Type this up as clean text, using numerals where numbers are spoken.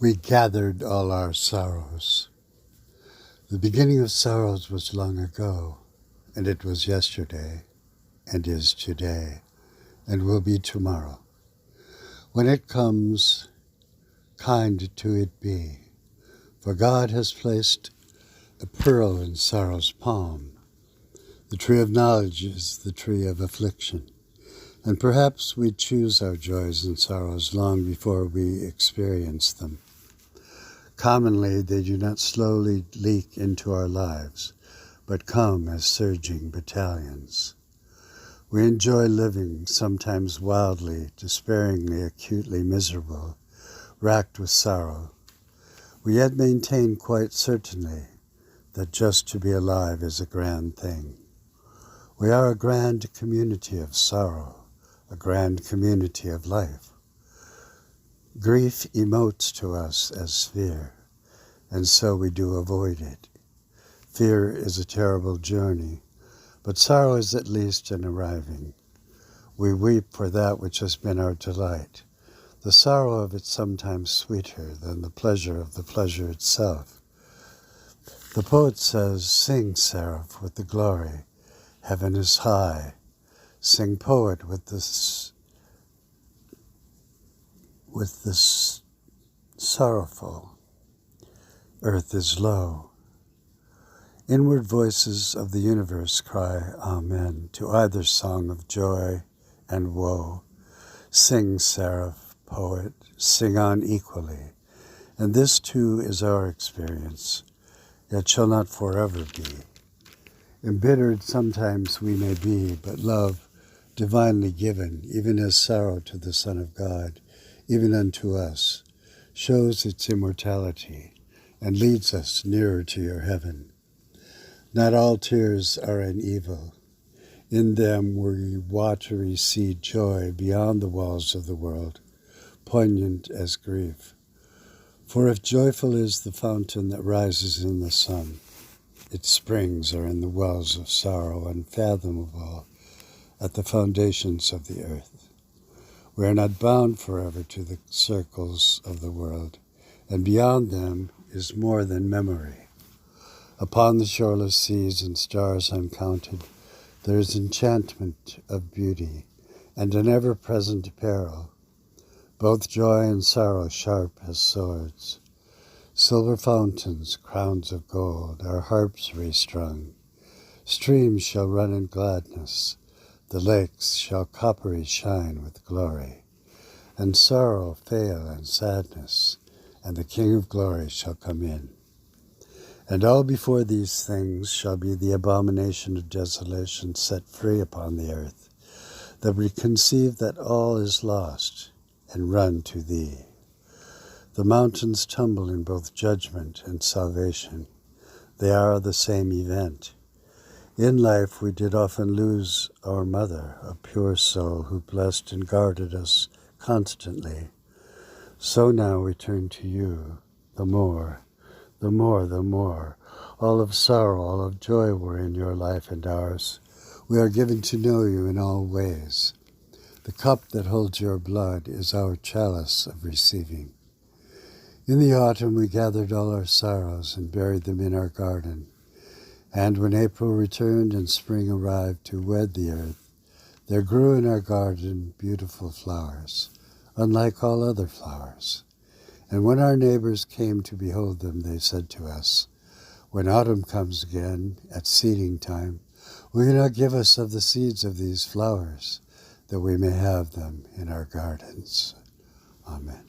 We gathered all our sorrows. The beginning of sorrows was long ago, and it was yesterday, and is today, and will be tomorrow. When it comes, kind to it be, for God has placed a pearl in sorrow's palm. The tree of knowledge is the tree of affliction, and perhaps we choose our joys and sorrows long before we experience them. Commonly, they do not slowly leak into our lives, but come as surging battalions. We enjoy living, sometimes wildly, despairingly, acutely miserable, racked with sorrow. We yet maintain quite certainly that just to be alive is a grand thing. We are a grand community of sorrow, a grand community of life. Grief emotes to us as fear, and so we do avoid it. Fear is a terrible journey, but sorrow is at least an arriving. We weep for that which has been our delight. The sorrow of it sometimes sweeter than the pleasure of the pleasure itself. The poet says, "Sing, seraph, with the glory. Heaven is high. Sing, poet, with the sorrowful. Earth is low." Inward voices of the universe cry Amen to either song of joy and woe. Sing, seraph, poet, sing on equally. And this too is our experience, yet shall not forever be. Embittered sometimes we may be, but love, divinely given, even as sorrow to the Son of God, even unto us, shows its immortality and leads us nearer to your heaven. Not all tears are an evil. In them we watery see joy beyond the walls of the world, poignant as grief. For if joyful is the fountain that rises in the sun, its springs are in the wells of sorrow unfathomable at the foundations of the earth. We are not bound forever to the circles of the world, and beyond them is more than memory. Upon the shoreless seas and stars uncounted, there is enchantment of beauty and an ever-present peril, both joy and sorrow sharp as swords. Silver fountains, crowns of gold, our harps restrung. Streams shall run in gladness, the lakes shall coppery shine with glory, and sorrow fail and sadness, and the King of glory shall come in. And all before these things shall be the abomination of desolation set free upon the earth, that we conceive that all is lost, and run to thee. The mountains tumble in both judgment and salvation. They are the same event. In life we did often lose our mother, a pure soul who blessed and guarded us constantly. So now we turn to you, the more. All of sorrow, all of joy were in your life and ours. We are given to know you in all ways. The cup that holds your blood is our chalice of receiving. In the autumn we gathered all our sorrows and buried them in our garden. And when April returned and spring arrived to wed the earth, there grew in our garden beautiful flowers, unlike all other flowers. And when our neighbors came to behold them, they said to us, "When autumn comes again, at seeding time, will you not give us of the seeds of these flowers, that we may have them in our gardens?" Amen.